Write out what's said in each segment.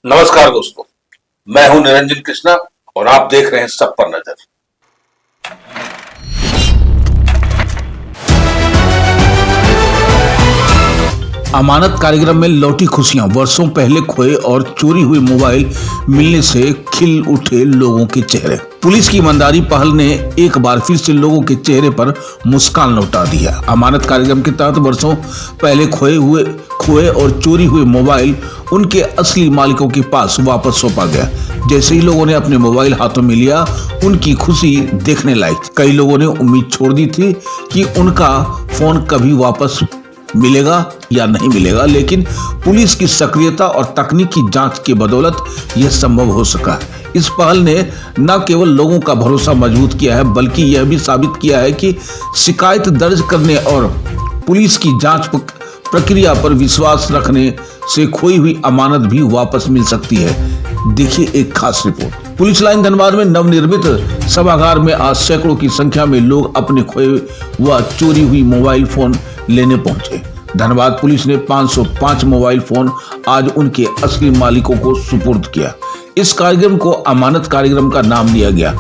नमस्कार दोस्तों, मैं हूं निरंजन कृष्णा और आप देख रहे हैं सब पर नजर। अमानत कार्यक्रम में लौटी खुशियां। वर्षों पहले खोए और चोरी हुए मोबाइल मिलने से खिल उठे लोगों के चेहरे। पुलिस की ईमानदारी पहल ने एक बार फिर से लोगों के चेहरे पर मुस्कान लौटा दिया। अमानत कार्यक्रम के तहत वर्षों पहले खोए और चोरी हुए मोबाइल उनके असली मालिकों के पास वापस सौंपा गया। जैसे ही लोगों ने अपने मोबाइल हाथों में लिया, उनकी खुशी देखने लायक थी। कई लोगों ने उम्मीद छोड़ दी थी कि उनका फोन कभी वापस मिलेगा या नहीं मिलेगा, लेकिन पुलिस की सक्रियता और तकनीकी जांच के बदौलत यह संभव हो सका। इस पहल ने न केवल लोगों का भरोसा मजबूत किया है, बल्कि यह भी साबित किया है कि शिकायत दर्ज करने और पुलिस की जांच प्रक्रिया पर विश्वास रखने से खोई हुई अमानत भी वापस मिल सकती है। देखिए एक खास रिपोर्ट। पुलिस लाइन धनबाद में नवनिर्मित सभागार में आज सैकड़ों की संख्या में लोग अपने खोए व चोरी हुई मोबाइल फोन लेने पहुंचे। धनबाद पुलिस ने 505 मोबाइल फोन आज उनके असली मालिकों को सुपुर्द किया। इस कार्यक्रम को अमानत कार्यक्रम का नाम दिया गया।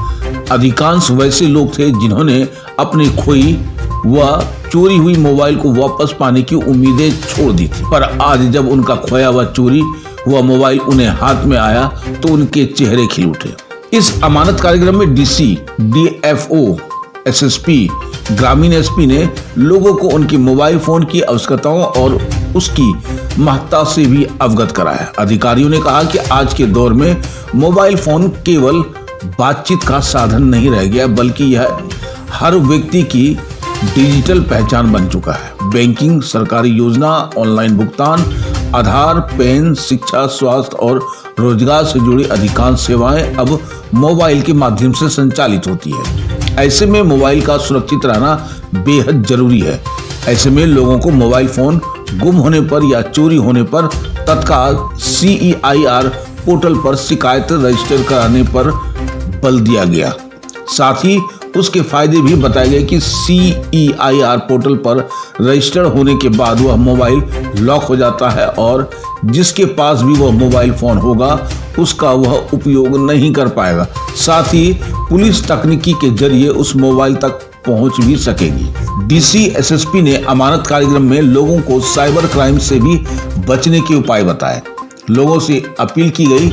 अधिकांश वैसे लोग थे जिन्होंने अपनी खोई व चोरी हुई मोबाइल को वापस पाने की उम्मीदें छोड़ दी थी, पर आज जब उनका खोया व चोरी हुआ मोबाइल उन्हें हाथ में आया तो उनके चेहरे खिल उठे। इस अमानत कार्यक्रम में डीसी, डीएफओ, एसएसपी, ग्रामीण एसपी ने लोगों को उनकी मोबाइल फोन की आवश्यकताओं और उसकी महत्ता से भी अवगत कराया। अधिकारियों ने कहा कि आज के दौर में मोबाइल फोन केवल बातचीत का साधन नहीं रह गया, बल्कि यह हर व्यक्ति की डिजिटल पहचान बन चुका है। बैंकिंग, सरकारी योजना, ऑनलाइन भुगतान, आधार, पेन, शिक्षा, स्वास्थ्य और रोजगार से जुड़ी अधिकांश सेवाएं अब मोबाइल के माध्यम से संचालित होती है। ऐसे में मोबाइल का सुरक्षित रहना बेहद जरूरी है। ऐसे में लोगों को मोबाइल फोन गुम होने पर या चोरी होने पर तत्काल CEIR पोर्टल पर शिकायत रजिस्टर कराने पर बल दिया गया। साथ ही उसके फायदे भी बताए गए कि CEIR पोर्टल पर रजिस्टर होने के बाद वह मोबाइल लॉक हो जाता है और जिसके पास भी वह मोबाइल फोन होगा उसका वह उपयोग नहीं कर पाएगा। साथ ही पुलिस तकनीकी के जरिए उस मोबाइल तक पहुंच भी सकेगी। डीसी, एसएसपी ने अमानत कार्यक्रम में लोगों को साइबर क्राइम से भी बचने के उपाय बताए। लोगों से अपील की गई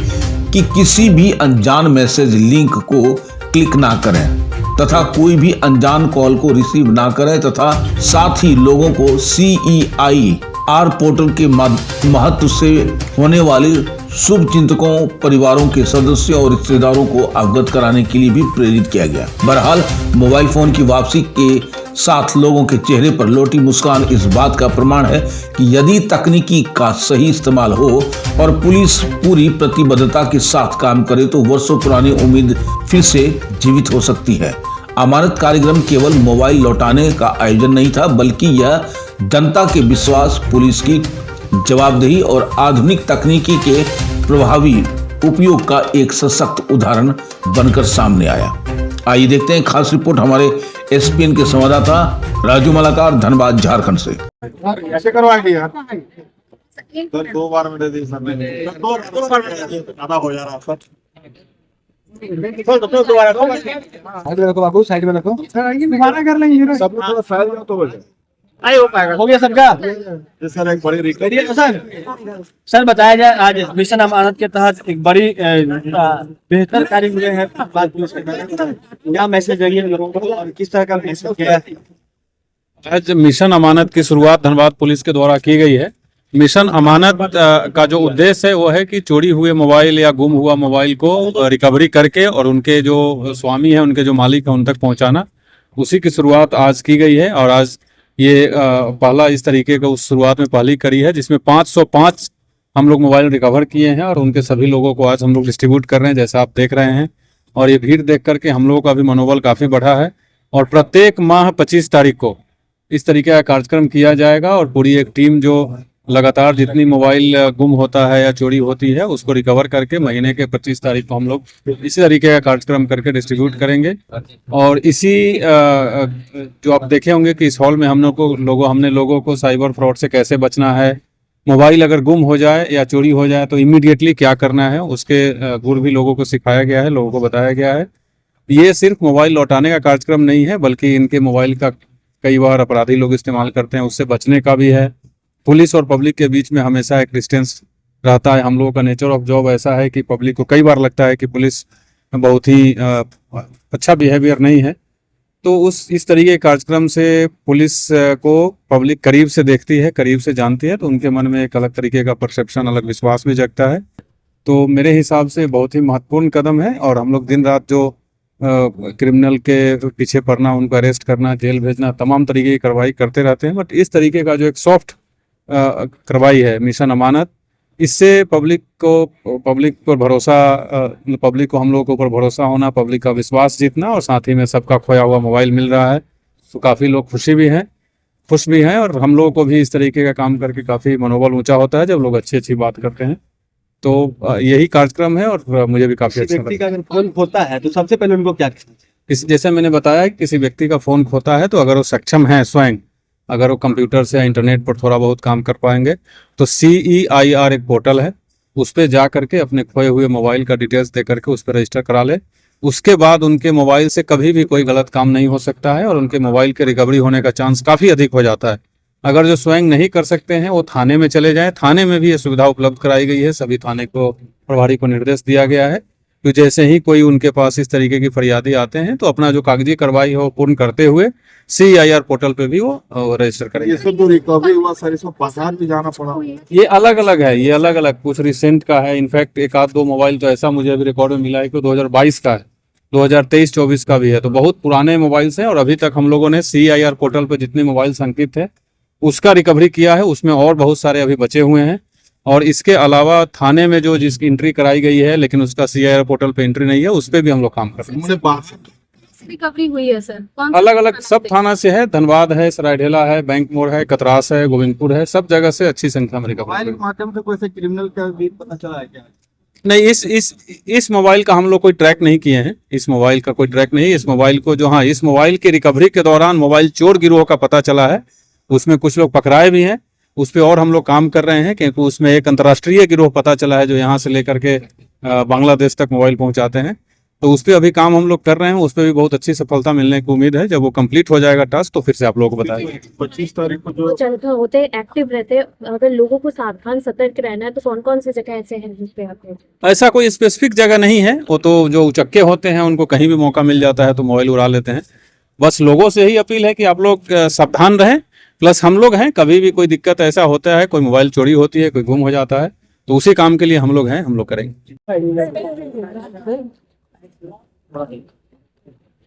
कि किसी भी अनजान मैसेज लिंक को क्लिक ना करें तथा कोई भी अनजान कॉल को रिसीव ना करें तथा साथ ही लोगों को CEIR पोर्टल के महत्व से होने वाले शुभ चिंतकों, परिवारों के सदस्यों और रिश्तेदारों को अवगत कराने के लिए भी प्रेरित किया गया। बहरहाल मोबाइल फोन की वापसी के साथ लोगों के चेहरे पर लौटी मुस्कान इस बात का प्रमाण है कि यदि तकनीकी का सही इस्तेमाल हो और पुलिस पूरी प्रतिबद्धता के साथ काम करे तो वर्षों पुरानी उम्मीद फिर से जीवित हो सकती है। अमानत कार्यक्रम केवल मोबाइल लौटाने का आयोजन नहीं था, बल्कि यह जनता के विश्वास, पुलिस की जवाबदेही और आधुनिक तकनीकी के प्रभावी उपयोग का एक सशक्त उदाहरण बनकर सामने आया। आइए देखते हैं खास रिपोर्ट हमारे SPN के संवाददाता राजू मलाकार, धनबाद, झारखंड से। कैसे करवाएंगे यार? सर 2 बार में दे दी सर ने। 2 बार में आधा हो जा रहा सर। दोबारा साइड में रखो बाबू, साइड में रखो। सर आइए दोबारा कर लेंगे। सब लोग थोड़ा साइड में तो बचे। आई हो पाएगा, हो गया सबका। सर एक बड़ी रिक्वेस्ट सर बताया जाए, आज मिशन अमानत के तहत एक बड़ी बेहतर कार्य हुए हैं धनबाद पुलिस के तहत। क्या मैसेज है लोगों को और किस तरह का मैसेज किया है? आज मिशन अमानत की शुरुआत धनबाद पुलिस के द्वारा की गई है। मिशन अमानत का जो उद्देश्य है वो है कि चोरी हुए मोबाइल या गुम हुआ मोबाइल को रिकवरी करके और उनके जो स्वामी है, उनके जो मालिक है, उन तक पहुंचाना। उसी की शुरुआत आज की गई है और आज ये पहला इस तरीके का उस शुरुआत में पहली करी है, जिसमें 505 हम लोग मोबाइल रिकवर किए हैं और उनके सभी लोगों को आज हम लोग डिस्ट्रीब्यूट कर रहे हैं, जैसा आप देख रहे हैं। और ये भीड़ देख करके हम लोगों का भी मनोबल काफ़ी बढ़ा है और प्रत्येक माह 25 तारीख को इस तरीके का कार्यक्रम किया जाएगा और पूरी एक टीम जो लगातार जितनी मोबाइल गुम होता है या चोरी होती है उसको रिकवर करके महीने के 25 तारीख को हम लोग इसी तरीके का कार्यक्रम करके डिस्ट्रीब्यूट करेंगे। और इसी जो आप देखे होंगे कि इस हॉल में हमने लोगों को साइबर फ्रॉड से कैसे बचना है, मोबाइल अगर गुम हो जाए या चोरी हो जाए तो इमीडिएटली क्या करना है, उसके गुर भी लोगों को सिखाया गया है, लोगों को बताया गया है। ये सिर्फ मोबाइल लौटाने का कार्यक्रम नहीं है, बल्कि इनके मोबाइल का कई बार अपराधी लोग इस्तेमाल करते हैं, उससे बचने का भी है। पुलिस और पब्लिक के बीच में हमेशा एक डिस्टेंस रहता है। हम लोगों का नेचर ऑफ जॉब ऐसा है कि पब्लिक को कई बार लगता है कि पुलिस बहुत ही अच्छा बिहेवियर नहीं है, तो इस तरीके के कार्यक्रम से पुलिस को पब्लिक करीब से देखती है, करीब से जानती है, तो उनके मन में एक अलग तरीके का परसेप्शन, अलग विश्वास भी जगता है। तो मेरे हिसाब से बहुत ही महत्वपूर्ण कदम है। और हम लोग दिन रात जो क्रिमिनल के पीछे पड़ना, उनको अरेस्ट करना, जेल भेजना, तमाम तरीके की कार्रवाई करते रहते हैं, बट इस तरीके का जो एक सॉफ्ट कार्रवाई है मिशन अमानत, इससे पब्लिक पर भरोसा, पब्लिक को हम लोगों के ऊपर भरोसा होना, पब्लिक का विश्वास जीतना, और साथ ही में सबका खोया हुआ मोबाइल मिल रहा है, तो काफ़ी लोग खुश भी हैं। और हम लोगों को भी इस तरीके का काम करके काफ़ी मनोबल ऊंचा होता है जब लोग अच्छी बात करते हैं। तो यही कार्यक्रम है और मुझे भी काफ़ी अच्छा व्यक्ति का अगर फोन खोता है तो सबसे पहले उनको क्या करना चाहिए? जैसे मैंने बताया, किसी व्यक्ति का फ़ोन खोता है तो अगर वो सक्षम है स्वयं, अगर वो कंप्यूटर से या इंटरनेट पर थोड़ा बहुत काम कर पाएंगे, तो CEIR एक पोर्टल है, उस पर जा करके अपने खोए हुए मोबाइल का डिटेल्स दे करके उस पर रजिस्टर करा ले। उसके बाद उनके मोबाइल से कभी भी कोई गलत काम नहीं हो सकता है और उनके मोबाइल के रिकवरी होने का चांस काफ़ी अधिक हो जाता है। अगर जो स्वयं नहीं कर सकते हैं वो थाने में चले जाएं, थाने में भी ये सुविधा उपलब्ध कराई गई है। सभी थाने को प्रभारी को निर्देश दिया गया है कि जैसे ही कोई उनके पास इस तरीके की फरियादी आते हैं तो अपना जो कागजी कार्रवाई हो पूर्ण करते हुए CEIR पोर्टल पे भी वो रजिस्टर करेंगे। ये सब जो रिकवरी हुआ सर, इसमें बाजार भी जाना पड़ा? ये अलग अलग है, ये अलग अलग कुछ रिसेंट का है। इनफैक्ट एक आध दो मोबाइल तो ऐसा मुझे अभी रिकॉर्ड में मिला है कि 2022 का है, 2023-24 का भी है, तो बहुत पुराने मोबाइल्स हैं। और अभी तक हम लोगों ने CEIR पोर्टल पर जितने मोबाइल अंकित थे उसका रिकवरी किया है, उसमें और बहुत सारे अभी बचे हुए हैं। और इसके अलावा थाने में जो जिसकी एंट्री कराई गई है लेकिन उसका CEIR पोर्टल पे एंट्री नहीं है, उस पर भी हम लोग काम कर रहे हैं। रिकवरी हुई है सर? कौन सा अलग अलग सब थाना से है, धनबाद है, सरायढेला है, बैंक मोड़ है, कतरास है, गोविंदपुर है, सब जगह से अच्छी संख्या में रिकवरी मोबाइल के माध्यम से कोई से क्रिमिनल का भी पता चला है क्या? नहीं, इस मोबाइल का हम लोग कोई ट्रैक नहीं किए हैं। इस मोबाइल का कोई ट्रैक नहीं। इस मोबाइल को जो, हाँ, इस मोबाइल की रिकवरी के दौरान मोबाइल चोर गिरोह का पता चला है, उसमें कुछ लोग पकड़ाए भी हैं, उस पर और हम लोग काम कर रहे हैं क्योंकि उसमें एक अंतर्राष्ट्रीय गिरोह पता चला है जो यहाँ से लेकर के बांग्लादेश तक मोबाइल पहुँचाते हैं, तो उस पर अभी काम हम लोग कर रहे हैं। उस पर भी बहुत अच्छी सफलता मिलने की उम्मीद है। जब वो कंप्लीट हो जाएगा टास्क तो फिर से आप लोगों को बताएंगे। 25 तारीख को जो वो चलते होते एक्टिव रहते, अगर लोगों को सावधान सतर्क रहना है तो कौन कौन सी जगह ऐसे हैं जिस पे आप? ऐसा कोई स्पेसिफिक जगह नहीं है, वो तो जो उचक्के होते हैं उनको कहीं भी मौका मिल जाता है तो मोबाइल उड़ा लेते हैं। बस लोगों से ही अपील है कि आप लोग सावधान रहें, प्लस हम लोग हैं, कभी भी कोई दिक्कत ऐसा होता है, कोई मोबाइल चोरी होती है, कोई गुम हो जाता है, तो उसी काम के लिए हम लोग हैं, हम लोग करेंगे।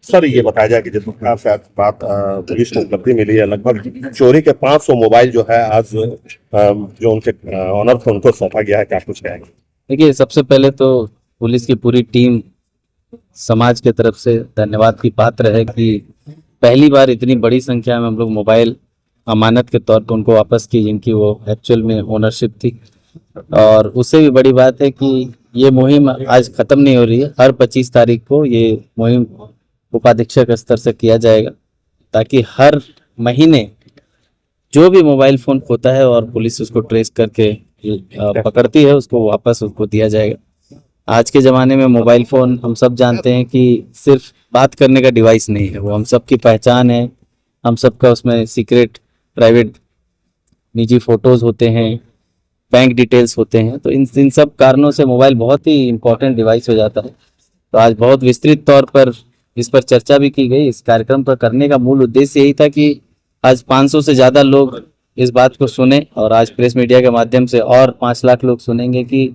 सर ये बताया जाए कि जिस प्रकार से आज बात पुलिस को उपलब्धि मिली है, लगभग चोरी के 500 मोबाइल जो है आज जो उनके ऑनर थे उनको सौंपा गया है, क्या कुछ कहेंगे? देखिए, सबसे पहले तो पुलिस की पूरी टीम समाज के तरफ से धन्यवाद की पात्र है कि पहली बार इतनी बड़ी संख्या में हम लोग मोबाइल अमानत के तौर पर उनको वापस की, जिनकी वो एक्चुअल में ओनरशिप थी। और उससे भी बड़ी बात है कि ये मुहिम आज खत्म नहीं हो रही है, हर 25 तारीख को ये मुहिम उपाधीक्षक स्तर से किया जाएगा, ताकि हर महीने जो भी मोबाइल फ़ोन खोता है और पुलिस उसको ट्रेस करके पकड़ती है, उसको वापस उसको दिया जाएगा। आज के ज़माने में मोबाइल फ़ोन हम सब जानते हैं कि सिर्फ बात करने का डिवाइस नहीं है, वो हम सब की पहचान है। हम सब का उसमें सीक्रेट, प्राइवेट, निजी फ़ोटोज़ होते हैं, बैंक डिटेल्स होते हैं, तो इन सब कारणों से मोबाइल बहुत ही इम्पोर्टेंट डिवाइस हो जाता है। तो आज बहुत विस्तृत तौर पर इस पर चर्चा भी की गई। इस कार्यक्रम पर करने का मूल उद्देश्य यही था कि आज 500 से ज़्यादा लोग इस बात को सुने और आज प्रेस मीडिया के माध्यम से और 5 लाख लोग सुनेंगे कि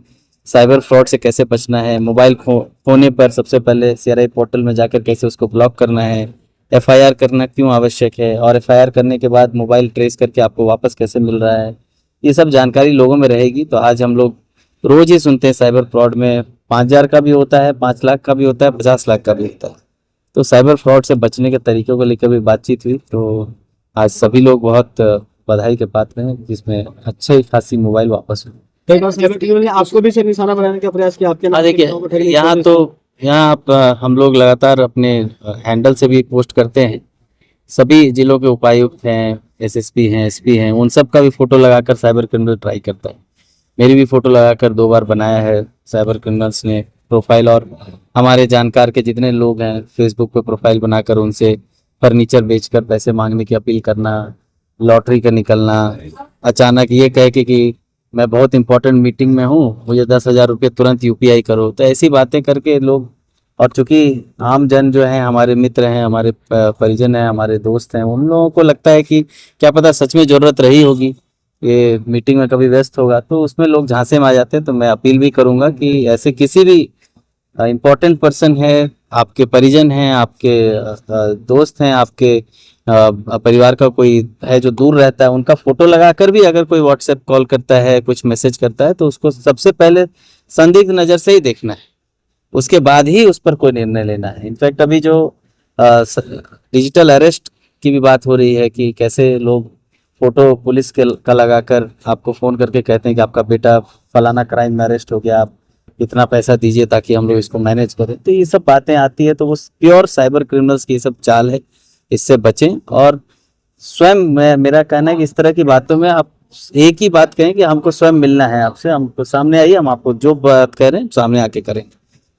साइबर फ्रॉड से कैसे बचना है, मोबाइल खोने पर सबसे पहले CRI पोर्टल में जाकर कैसे उसको ब्लॉक करना है, FIR करना क्यों आवश्यक है, और FIR करने के बाद मोबाइल ट्रेस करके आपको वापस कैसे मिल रहा है, ये सब जानकारी लोगों में रहेगी। तो आज हम लोग रोज ही सुनते हैं साइबर फ्रॉड में 5000 का भी होता है, 5 लाख का भी होता है, 50 लाख का भी होता है। तो साइबर फ्रॉड से बचने के तरीकों को लेकर भी बातचीत हुई। तो आज सभी लोग बहुत बधाई के पात्र हैं, जिसमें अच्छी खासी मोबाइल वापस हुई। आपको भी सिर्फ निशाना बनाने का प्रयास किया आपके? देखिए, यहाँ आप हम लोग लगातार अपने हैंडल से भी पोस्ट करते हैं। सभी जिलों के उपायुक्त हैं, एसएसपी हैं, एसपी हैं, उन सब का भी फोटो लगाकर साइबर क्रिमिनल ट्राई करता है। मेरी भी फोटो लगाकर 2 बार बनाया है साइबर क्रिमिनल्स ने प्रोफाइल, और हमारे जानकार के जितने लोग हैं फेसबुक पे प्रोफाइल बनाकर उनसे फर्नीचर बेचकर पैसे मांगने की अपील करना, लॉटरी का निकलना, अचानक ये कह के कि मैं बहुत इंपॉर्टेंट मीटिंग में हूँ, मुझे 10,000 रुपये तुरंत यूपीआई करो। तो ऐसी बातें करके लोग, और चूंकि आम जन जो हैं, हमारे मित्र हैं, हमारे परिजन हैं, हमारे दोस्त हैं, उन लोगों को लगता है कि क्या पता सच में ज़रूरत रही होगी, ये मीटिंग में कभी व्यस्त होगा, तो उसमें लोग झांसे में आ जाते हैं। तो मैं अपील भी करूंगा कि ऐसे किसी भी इम्पोर्टेंट पर्सन है, आपके परिजन हैं, आपके दोस्त हैं, आपके परिवार का कोई है जो दूर रहता है, उनका फोटो लगाकर भी अगर कोई व्हाट्सएप कॉल करता है, कुछ मैसेज करता है, तो उसको सबसे पहले संदिग्ध नज़र से ही देखना है, उसके बाद ही उस पर कोई निर्णय लेना है। इनफैक्ट अभी जो डिजिटल अरेस्ट की भी बात हो रही है कि कैसे लोग फोटो पुलिस के का लगाकर आपको फ़ोन करके कहते हैं कि आपका बेटा फलाना क्राइम में अरेस्ट हो गया, आप इतना पैसा दीजिए ताकि हम लोग इसको मैनेज करें। तो ये सब बातें आती है, तो वो प्योर साइबर क्रिमिनल्स की सब चाल है, इससे बचें। और स्वयं मेरा कहना है कि इस तरह की बातों में आप एक ही बात कहें कि हमको स्वयं मिलना है आपसे, हमको सामने आइए, हम आपको जो बात कह रहे हैं सामने आके करें।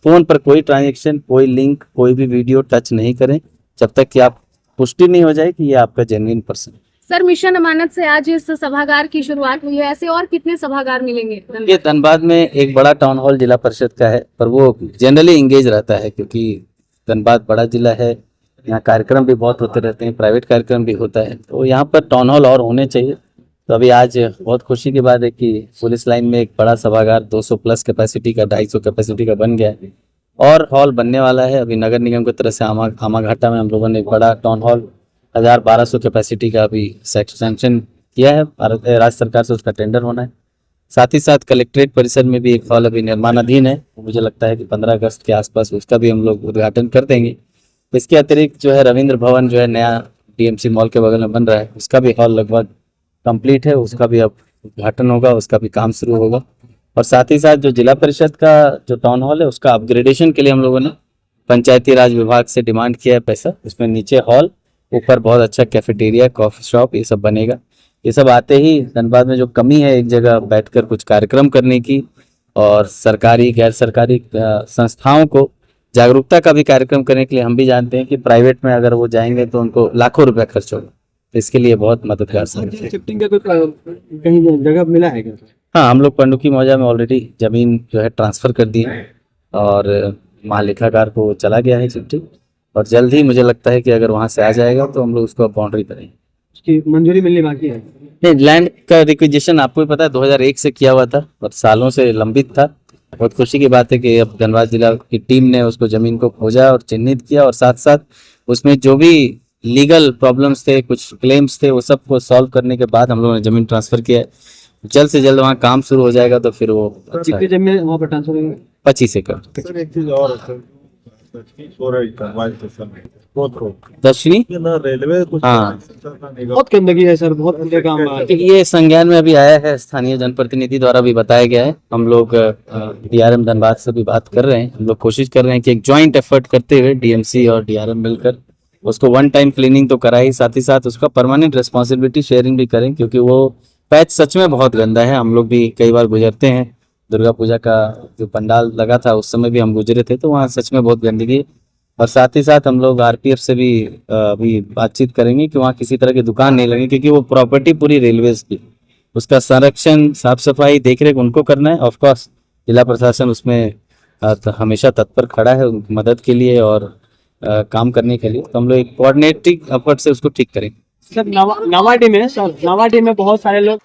फ़ोन पर कोई ट्रांजेक्शन, कोई लिंक, कोई भी वीडियो टच नहीं करें जब तक कि आप पुष्टि नहीं हो जाए कि ये आपका जेन्युइन पर्सन। सर, मिशन अमानत से आज इस सभागार की शुरुआत हुई है, ऐसे और कितने सभागार मिलेंगे? ये धनबाद में एक बड़ा टाउन हॉल जिला परिषद का है, पर वो जनरली इंगेज रहता है क्योंकि धनबाद बड़ा जिला है, यहाँ कार्यक्रम भी बहुत होते रहते हैं, प्राइवेट कार्यक्रम भी होता है, तो यहाँ पर टाउन हॉल और होने चाहिए। तो अभी आज बहुत खुशी की बात है कि पुलिस लाइन में एक बड़ा सभागार 200 प्लस कैपेसिटी का, 250 कैपेसिटी का बन गया है, और हॉल बनने वाला है। अभी नगर निगम की तरफ से आमाघाटा में हम लोगों ने एक बड़ा टाउन हॉल 1200 कैपेसिटी का अभी सैंक्शन किया है, राज्य सरकार से उसका टेंडर होना है। साथ ही साथ कलेक्ट्रेट परिसर में भी एक हॉल अभी निर्माणाधीन है, मुझे लगता है कि 15 अगस्त के आसपास उसका भी हम लोग उद्घाटन कर देंगे। इसके अतिरिक्त जो है रविंद्र भवन जो है नया डीएमसी मॉल के बगल में बन रहा है, उसका भी हॉल लगभग कंप्लीट है, उसका भी अब उद्घाटन होगा, उसका भी काम शुरू होगा। और साथ ही साथ जो जिला परिषद का जो टाउन हॉल है उसका अपग्रेडेशन के लिए हम लोगों ने पंचायती राज विभाग से डिमांड किया है पैसा, उसमें नीचे हॉल, ऊपर बहुत अच्छा कैफेटेरिया, कॉफी शॉप, ये सब बनेगा। ये सब आते ही धनबाद में जो कमी है एक जगह बैठकर कुछ कार्यक्रम करने की, और सरकारी गैर सरकारी संस्थाओं को जागरूकता का भी कार्यक्रम करने के लिए, हम भी जानते हैं कि प्राइवेट में अगर वो जाएंगे तो उनको लाखों रुपया खर्च होगा, तो इसके लिए बहुत मददगार साबित है। शिफ्टिंग का कोई कहीं जगह मिला है क्या? हाँ, हम लोग पंडुकी मौजा में ऑलरेडी जमीन जो है ट्रांसफ़र कर दी है, और महालेखाकार को चला गया है शिफ्टिंग, और जल्द ही मुझे लगता है कि अगर वहाँ से आ जाएगा तो हम लोग उसको बाउंड्री करेंगे। उसकी मंजूरी मिलनी बाकी है? नहीं, लैंड का रिक्विजिशन आपको भी पता है 2001 से किया हुआ था और सालों से लंबित था। बहुत खुशी की बात है कि अब धनबाद जिला की टीम ने उसको ज़मीन को खोजा और चिन्हित किया, और साथ साथ उसमें जो भी लीगल प्रॉब्लम्स थे, कुछ क्लेम्स थे, वो सब को सॉल्व करने के बाद हम लोगों ने ज़मीन ट्रांसफ़र किया है। जल्द से जल्द वहाँ काम शुरू हो जाएगा तो फिर वो अच्छा है। जमीन वहाँ पर ट्रांसफर होगी? 25 एकड़। सर एक चीज और है सर, दक्षिणी रेलवे कुछ हाँ, बहुत गंदगी है सर, बहुत गंदे काम है। ये संज्ञान में अभी आया है, स्थानीय जनप्रतिनिधि द्वारा भी बताया गया है। हम लोग डीआरएम धनबाद से भी बात कर रहे हैं, हम लोग कोशिश कर रहे हैं कि एक जॉइंट एफर्ट करते हुए डीएमसी और डीआरएम मिलकर उसको वन टाइम क्लीनिंग तो कराई, साथ ही साथ उसका परमानेंट रिस्पॉन्सिबिलिटी शेयरिंग भी करें, क्योंकि वो पैच सच में बहुत गंदा है। हम लोग भी कई बार गुजरते हैं, दुर्गा पूजा का जो पंडाल लगा था उस समय भी हम गुजरे थे, तो वहाँ सच में बहुत गंदगी है। और साथ ही साथ हम लोग आरपीएफ से भी अभी बातचीत करेंगे कि वहाँ किसी तरह की दुकान नहीं लगे, क्योंकि वो प्रॉपर्टी पूरी रेलवेज की, उसका संरक्षण, साफ सफाई, देखरेख उनको करना है। ऑफकोर्स जिला प्रशासन उसमें हमेशा तत्पर खड़ा है उनकी मदद के लिए और काम करने के लिए, तो हम लोग एक कोऑर्डिनेटिंग एफर्ट से उसको ठीक करेंगे। सर नवाडी में बहुत सारे लोग